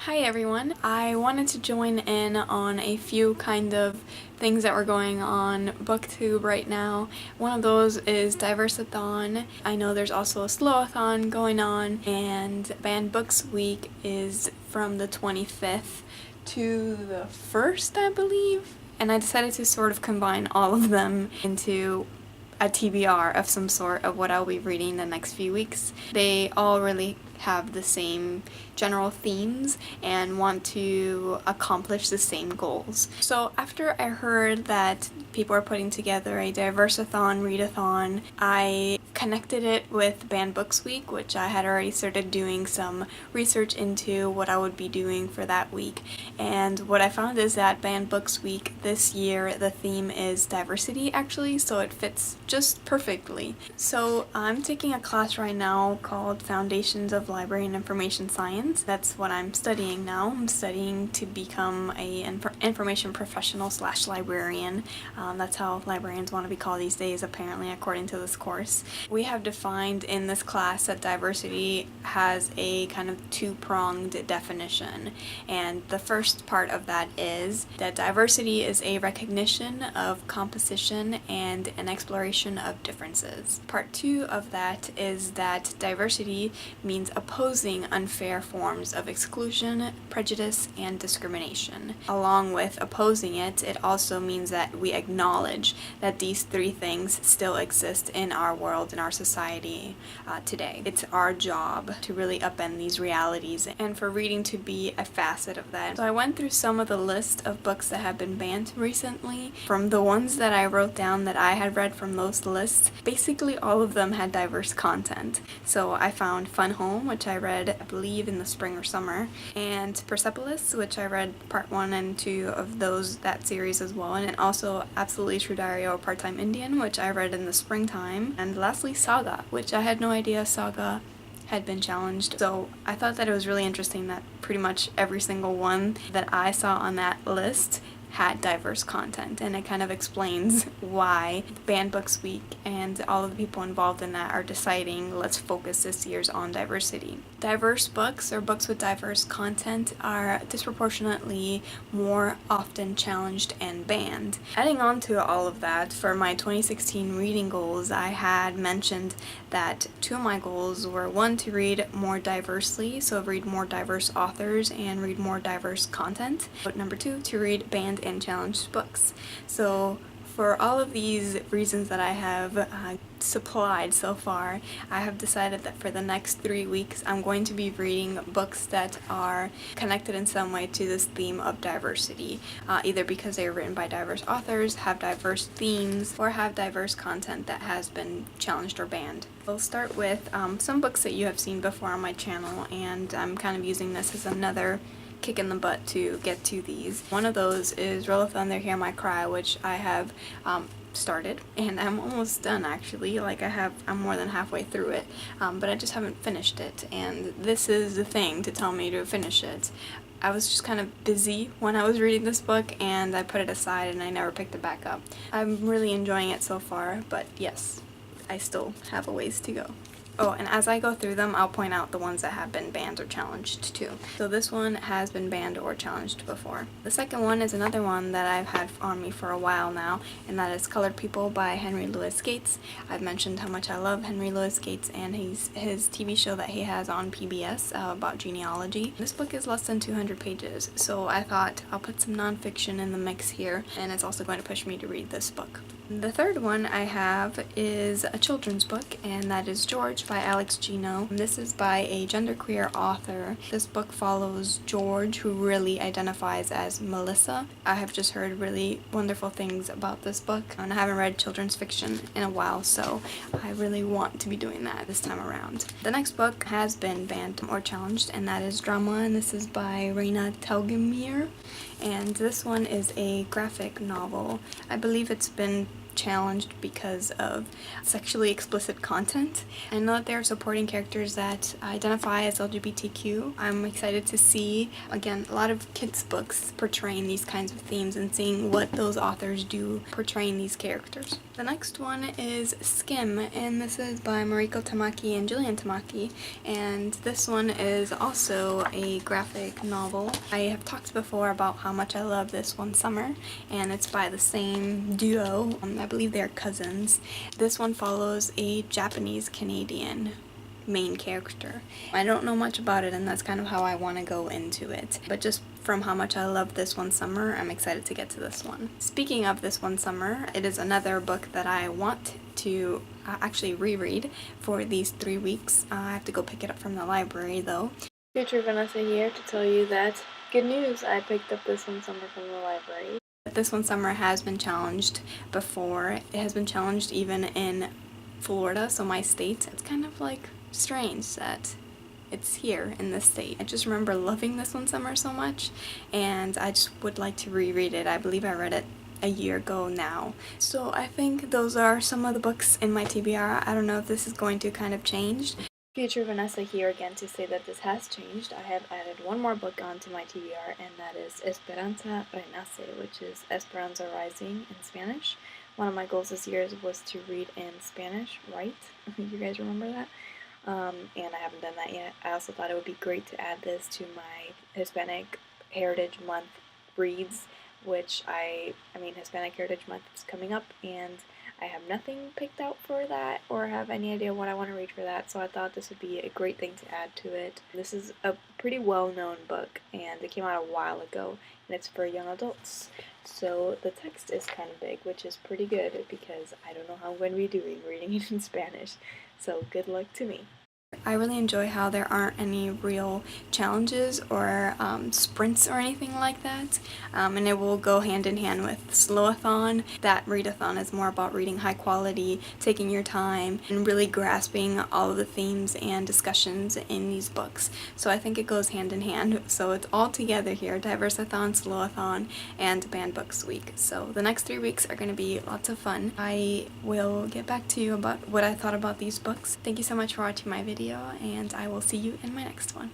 Hi everyone, I wanted to join in on a few kind of things that were going on booktube right now. One of those is diverse-a-thon. I know there's also a slow-a-thon going on, and Banned Books Week is from the 25th to the 1st, I believe. And I decided to sort of combine all of them into a TBR of some sort of what I'll be reading the next few weeks. They all really have the same general themes and want to accomplish the same goals. So after I heard that people are putting together a diverse-a-thon, read-a-thon, I connected it with Banned Books Week, which I had already started doing some research into what I would be doing for that week. And what I found is that Banned Books Week this year, the theme is diversity actually, so it fits just perfectly. So I'm taking a class right now called Foundations of Library and Information Science. That's what I'm studying now. I'm studying to become a information professional / librarian. That's how librarians want to be called these days, apparently, according to this course. We have defined in this class that diversity has a kind of two-pronged definition, and the first part of that is that diversity is a recognition of composition and an exploration of differences. Part two of that is that diversity means opposing unfair forms of exclusion, prejudice, and discrimination. Along with opposing it, it also means that we acknowledge that these three things still exist in our world, in our society today. It's our job to really upend these realities and for reading to be a facet of that. So I went through some of the list of books that have been banned recently. From the ones that I wrote down that I had read from those lists, basically all of them had diverse content. So I found Fun Home, which I read, I believe, in the spring or summer, and Persepolis, which I read part 1 and 2 of that series as well, and also Absolutely True Diary of a Part-Time Indian, which I read in the springtime, and lastly Saga, which I had no idea Saga had been challenged. So I thought that it was really interesting that pretty much every single one that I saw on that list had diverse content, and it kind of explains why Banned Books Week and all of the people involved in that are deciding let's focus this year's on diversity. Diverse books, or books with diverse content, are disproportionately more often challenged and banned. Adding on to all of that, for my 2016 reading goals, I had mentioned that two of my goals were, one, to read more diversely, so read more diverse authors and read more diverse content, but number two, to read banned and challenged books. So for all of these reasons that I have supplied so far, I have decided that for the next 3 weeks I'm going to be reading books that are connected in some way to this theme of diversity, either because they are written by diverse authors, have diverse themes, or have diverse content that has been challenged or banned. We'll start with some books that you have seen before on my channel, and I'm kind of using this as another kick in the butt to get to these. One of those is Roll of Thunder, Hear My Cry, which I have started, and I'm almost done actually. I'm more than halfway through it, but I just haven't finished it, and this is the thing to tell me to finish it. I was just kind of busy when I was reading this book, and I put it aside and I never picked it back up. I'm really enjoying it so far, but yes, I still have a ways to go. Oh, and as I go through them, I'll point out the ones that have been banned or challenged too. So this one has been banned or challenged before. The second one is another one that I've had on me for a while now, and that is Colored People by Henry Louis Gates. I've mentioned how much I love Henry Louis Gates and his TV show that he has on PBS about genealogy. This book is less than 200 pages, so I thought I'll put some nonfiction in the mix here, and it's also going to push me to read this book. The third one I have is a children's book, and that is George by Alex Gino. This is by a genderqueer author. This book follows George, who really identifies as Melissa. I have just heard really wonderful things about this book, and I haven't read children's fiction in a while, so I really want to be doing that this time around. The next book has been banned or challenged, and that is Drama, and this is by Raina Telgemeier, and this one is a graphic novel. I believe it's been challenged because of sexually explicit content. I know that they're supporting characters that identify as LGBTQ. I'm excited to see, again, a lot of kids' books portraying these kinds of themes and seeing what those authors do portraying these characters. The next one is Skim, and this is by Mariko Tamaki and Jillian Tamaki, and this one is also a graphic novel. I have talked before about how much I love This One Summer, and it's by the same duo. I believe they're cousins. This one follows a Japanese-Canadian main character. I don't know much about it, and that's kind of how I want to go into it. But just from how much I love This One Summer, I'm excited to get to this one. Speaking of This One Summer, it is another book that I want to actually reread for these 3 weeks. I have to go pick it up from the library though. Future Vanessa here to tell you that good news, I picked up This One Summer from the library. This One Summer has been challenged before. It has been challenged even in Florida, so my state. It's kind of like strange that it's here in this state. I just remember loving This One Summer so much, and I just would like to reread it. I believe I read it a year ago now. So I think those are some of the books in my TBR. I don't know if this is going to kind of change. Future Vanessa here again to say that this has changed. I have added one more book onto my TBR, and that is Esperanza, renace, which is Esperanza Rising in Spanish. One of my goals this year was to read in Spanish, right? You guys remember that? And I haven't done that yet. I also thought it would be great to add this to my Hispanic Heritage Month reads, which I mean Hispanic Heritage Month is coming up, and I have nothing picked out for that or have any idea what I want to read for that, so I thought this would be a great thing to add to it. This is a pretty well-known book, and it came out a while ago, and it's for young adults. So the text is kind of big, which is pretty good because I don't know how I'm going to be doing reading it in Spanish, so good luck to me. I really enjoy how there aren't any real challenges or sprints or anything like that, and it will go hand in hand with Slow-a-thon. That read-a-thon is more about reading high quality, taking your time, and really grasping all of the themes and discussions in these books. So I think it goes hand in hand. So it's all together here, diverse-a-thon, Slow-a-thon, and Banned Books Week. So the next 3 weeks are going to be lots of fun. I will get back to you about what I thought about these books. Thank you so much for watching my video, and I will see you in my next one.